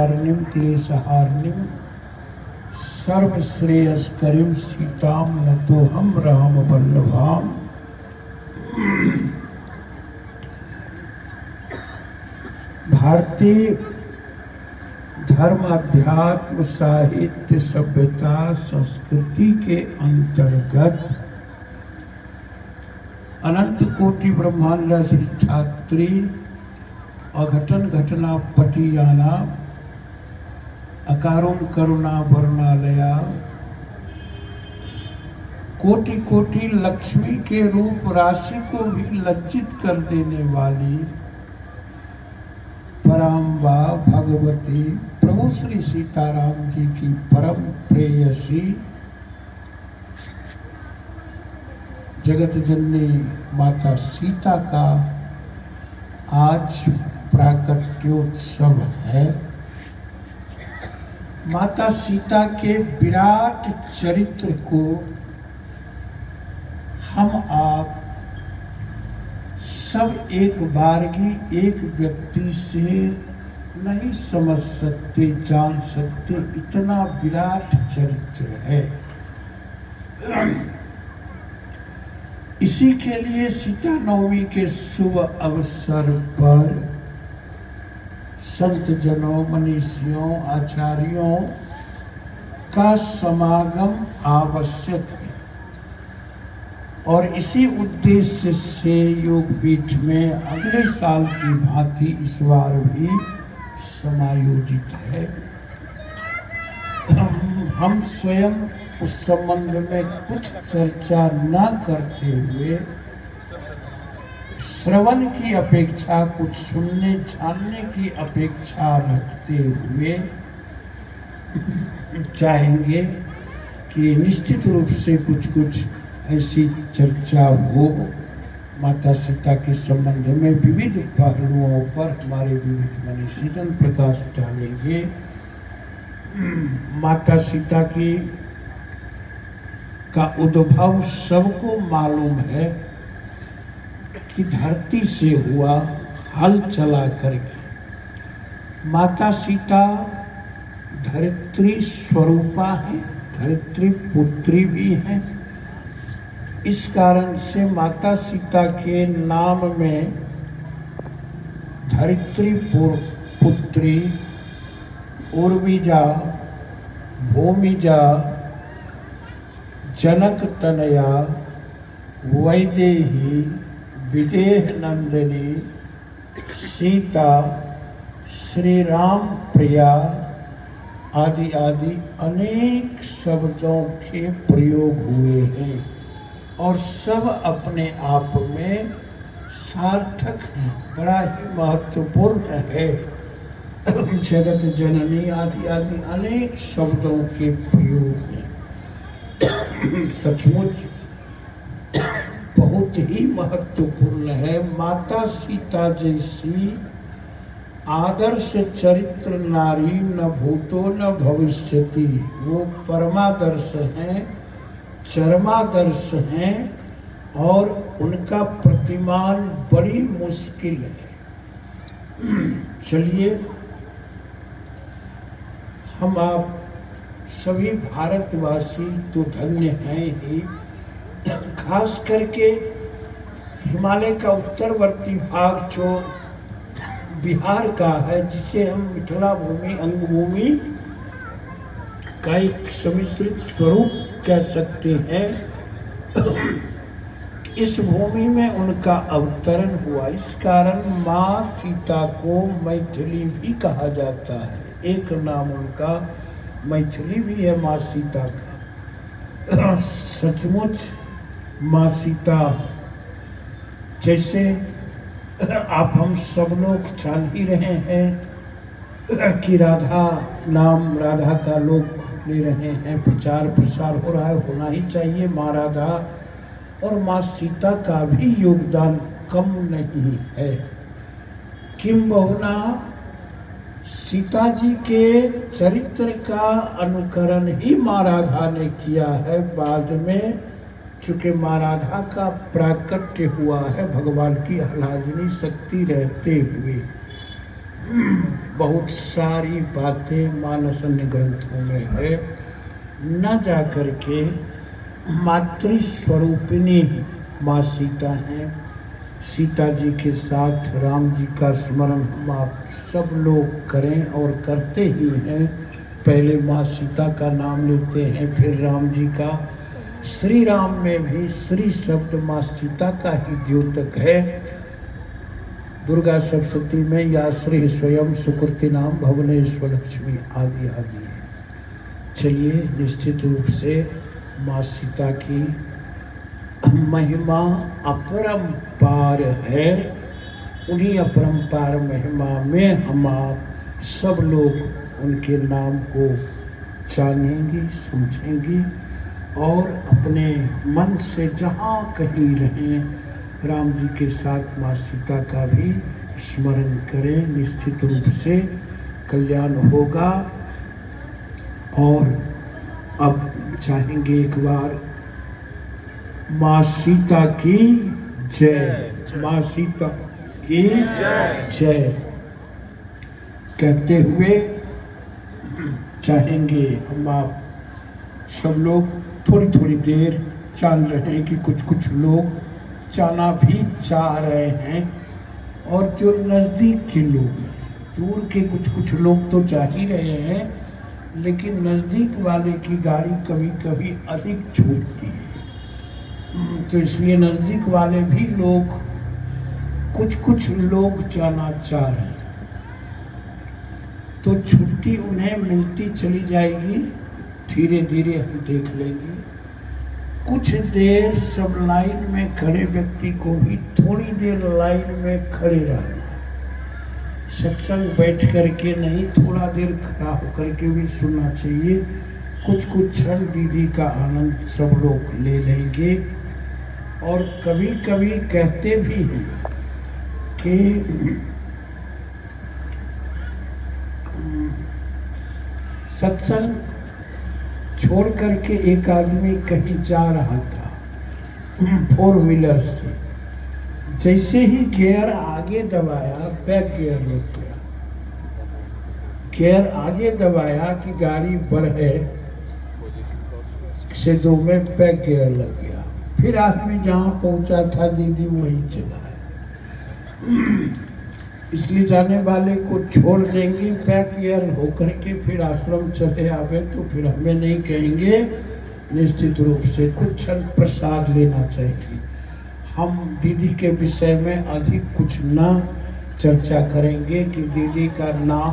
हारिणीं क्लेशहारिणीं सर्वश्रेयस्करीं सीतां नतोऽहं रामवल्लभाम्। भारतीय धर्म, अध्यात्म, साहित्य, सभ्यता, संस्कृति के अंतर्गत अनंत कोटि ब्रह्मांड अधिष्ठात्री अघटन घटना पटियाना अकारुण करुणा वर्णालया कोटि कोटि लक्ष्मी के रूप राशि को भी लज्जित कर देने वाली पराम्बा भगवती प्रभु श्री सीताराम जी की परम प्रेयसी जगत जननी माता सीता का आज प्राकट्योत्सव है। माता सीता के विराट चरित्र को हम आप सब एक बारगी एक व्यक्ति से नहीं समझ सकते, जान सकते, इतना विराट चरित्र है। इसी के लिए सीता नवमी के शुभ अवसर पर संत जनों, मनीषियों, आचार्यों का समागम आवश्यक है और इसी उद्देश्य से योगपीठ में अगले साल की भांति इस बार भी समायोजित है। हम स्वयं उस संबंध में कुछ चर्चा न करते हुए श्रवण की अपेक्षा, कुछ सुनने जानने की अपेक्षा रखते हुए चाहेंगे कि निश्चित रूप से कुछ ऐसी चर्चा हो माता सीता के संबंध में विविध पहलुओं पर हमारे विविध मनीषीजन प्रकाश डालेंगे। माता सीता की का उद्भव सबको मालूम है कि धरती से हुआ, हल चला करके। माता सीता धरित्री स्वरूपा है, धरित्री पुत्री भी है। इस कारण से माता सीता के नाम में धरित्री पुत्री, उर्विजा, भूमिजा, जनक तनया, वैदेही, विदेह नंदिनी, सीता, श्री राम प्रिया आदि आदि अनेक शब्दों के प्रयोग हुए हैं और सब अपने आप में सार्थक हैं, बड़ा ही महत्वपूर्ण है। जगत जननी आदि आदि अनेक शब्दों के प्रयोग हैं। सचमुच बहुत ही महत्वपूर्ण है। माता सीता जैसी आदर्श चरित्र नारी न भूतो न भविष्यति, वो परमादर्श हैं, चरमादर्श हैं और उनका प्रतिमान बड़ी मुश्किल है। चलिए हम आप सभी भारतवासी तो धन्य हैं ही, खास करके हिमालय का उत्तरवर्ती भाग जो बिहार का है, जिसे हम मिथिला भूमि, अंगभूमि का एक सम्मिश्रित स्वरूप कह सकते हैं। इस भूमि में उनका अवतरण हुआ, इस कारण माँ सीता को मैथिली भी कहा जाता है। एक नाम उनका मैथिली भी है माँ सीता का। सचमुच माँ सीता जैसे आप हम सब लोग जान ही रहे हैं कि राधा नाम, राधा का लोग ले रहे हैं, प्रचार प्रसार हो रहा है, होना ही चाहिए। माँ राधा और माँ सीता का भी योगदान कम नहीं है। किंबहुना सीता जी के चरित्र का अनुकरण ही माँ राधा ने किया है। बाद में चूँकि माँ राधा का प्राकट्य हुआ है भगवान की आह्लादिनी शक्ति रहते हुए, बहुत सारी बातें मानस अन्य ग्रंथों में है, न जा कर के मातृ स्वरूपिणी माँ सीता हैं। सीता जी के साथ राम जी का स्मरण हम आप सब लोग करें और करते ही हैं। पहले माँ सीता का नाम लेते हैं, फिर राम जी का। श्री राम में भी श्री शब्द माँ सीता का ही द्योतक है। दुर्गा सप्तशती में या श्री स्वयं सुकृति नाम भुवनेश्वर लक्ष्मी आदि आदि है। चलिए, निश्चित रूप से माँ सीता की महिमा अपरंपार है। उन्हीं अपरंपार महिमा में हम आप सब लोग उनके नाम को जानेंगे, समझेंगे और अपने मन से जहाँ कहीं रहें राम जी के साथ माँ सीता का भी स्मरण करें। निश्चित रूप से कल्याण होगा। और अब चाहेंगे एक बार माँ सीता की जय, माँ सीता की जय कहते हुए चाहेंगे हम आप सब लोग थोड़ी थोड़ी देर जान रहे हैं कि कुछ कुछ लोग जाना भी चाह रहे हैं और जो नज़दीक के लोग हैं, दूर के कुछ कुछ लोग तो जा ही रहे हैं, लेकिन नज़दीक वाले की गाड़ी कभी कभी अधिक छूटती है। तो इसलिए नज़दीक वाले भी लोग कुछ लोग जाना चाह रहे हैं, तो छुट्टी उन्हें मिलती चली जाएगी। धीरे धीरे हम देख लेंगे। कुछ देर सब लाइन में खड़े व्यक्ति को भी थोड़ी देर लाइन में खड़े रहना। सत्संग बैठ करके नहीं, थोड़ा देर खड़ा होकर के भी सुनना चाहिए। कुछ क्षण दीदी का आनंद सब लोग ले लेंगे। और कभी कभी कहते भी हैं कि सत्संग छोड़ करके एक आदमी कहीं जा रहा था 4 व्हीलर से, जैसे ही गियर आगे दबाया बैक गियर लग गया। गियर आगे दबाया कि गाड़ी बढ़े से 2 में बैक गियर लग गया। फिर आदमी जहाँ पहुँचा था दीदी वहीं चला है। इसलिए जाने वाले को छोड़ देंगे बैक गियर होकर के, फिर आश्रम चले आवे तो फिर हमें नहीं कहेंगे। निश्चित रूप से कुछ क्षण प्रसाद लेना चाहिए। हम दीदी के विषय में अधिक कुछ न चर्चा करेंगे कि दीदी का नाम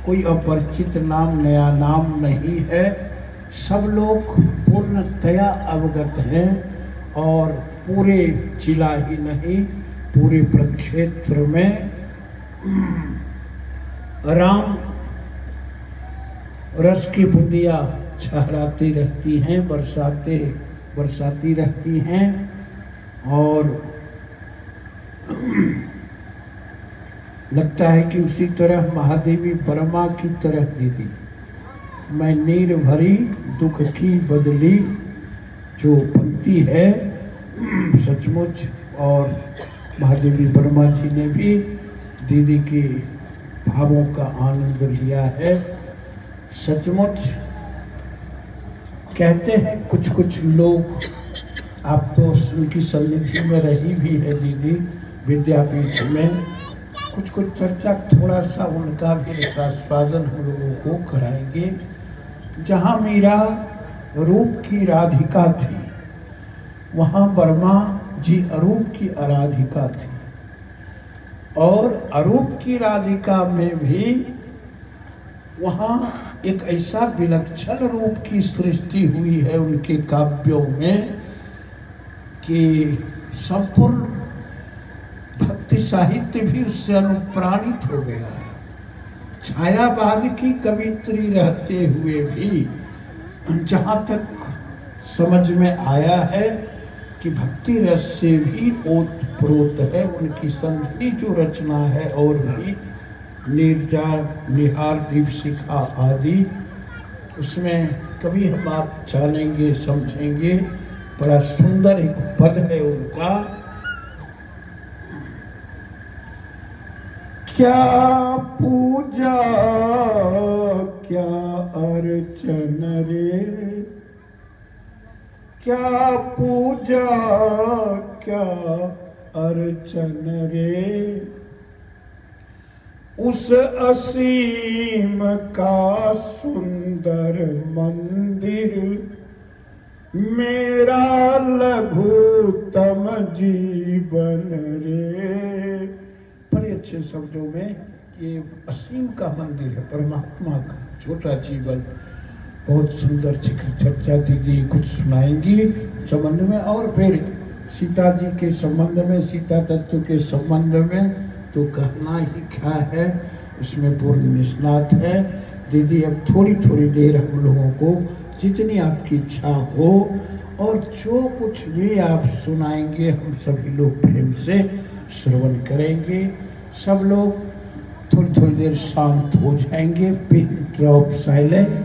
कोई अपरिचित नाम, नया नाम नहीं है। सब लोग पूर्णतया अवगत हैं और पूरे जिला ही नहीं, पूरे प्रक्षेत्र में राम रस की बूंदियाँ छहराती रहती हैं, बरसाती रहती हैं। और लगता है कि उसी तरह महादेवी परमा की तरह दीदी मैं नीर भरी दुख की बदली जो पंक्ति है सचमुच। और महादेवी वर्मा जी ने भी दीदी के भावों का आनंद लिया है। सचमुच कहते हैं कुछ लोग, आप तो उनकी सन्निधि में रही भी है दीदी विद्यापीठ में, कुछ चर्चा थोड़ा सा उनका भी रसास्वादन हम लोगों को कराएंगे। जहाँ मीरा रूप की राधिका थी, वहाँ वर्मा जी अरूप की आराधिका थी। और अरूप की राधिका में भी वहाँ एक ऐसा विलक्षण रूप की सृष्टि हुई है उनके काव्यों में कि संपूर्ण भक्ति साहित्य भी उससे अनुप्राणित हो गया है। छायावाद की कवित्री रहते हुए भी जहाँ तक समझ में आया है कि भक्ति रस से भी ओतप्रोत है उनकी संधि जो रचना है, और भी निर्जा, निहार, दीपशिखा आदि, उसमें कभी हम आप जानेंगे, समझेंगे। बड़ा सुंदर एक पद है उनका क्या पूजा क्या अर्चन रे, क्या पूजा क्या अर्चन रे, उस असीम का सुंदर मंदिर, मेरा लघुतम जीवन रे। बड़े अच्छे शब्दों में ये असीम का मंदिर है, परमात्मा का छोटा जीवन। बहुत सुंदर चर्चा दीदी कुछ सुनाएंगी संबंध में, और फिर सीता जी के संबंध में, सीता तत्व के संबंध में तो कहना ही क्या है, उसमें पूर्ण निष्णात है दीदी। अब थोड़ी थोड़ी देर हम लोगों को जितनी आपकी इच्छा हो और जो कुछ भी आप सुनाएंगे हम सभी लोग प्रेम से श्रवण करेंगे। सब लोग थोड़ी थोड़ी देर शांत हो जाएंगे, पिन ड्रॉप साइलेंट।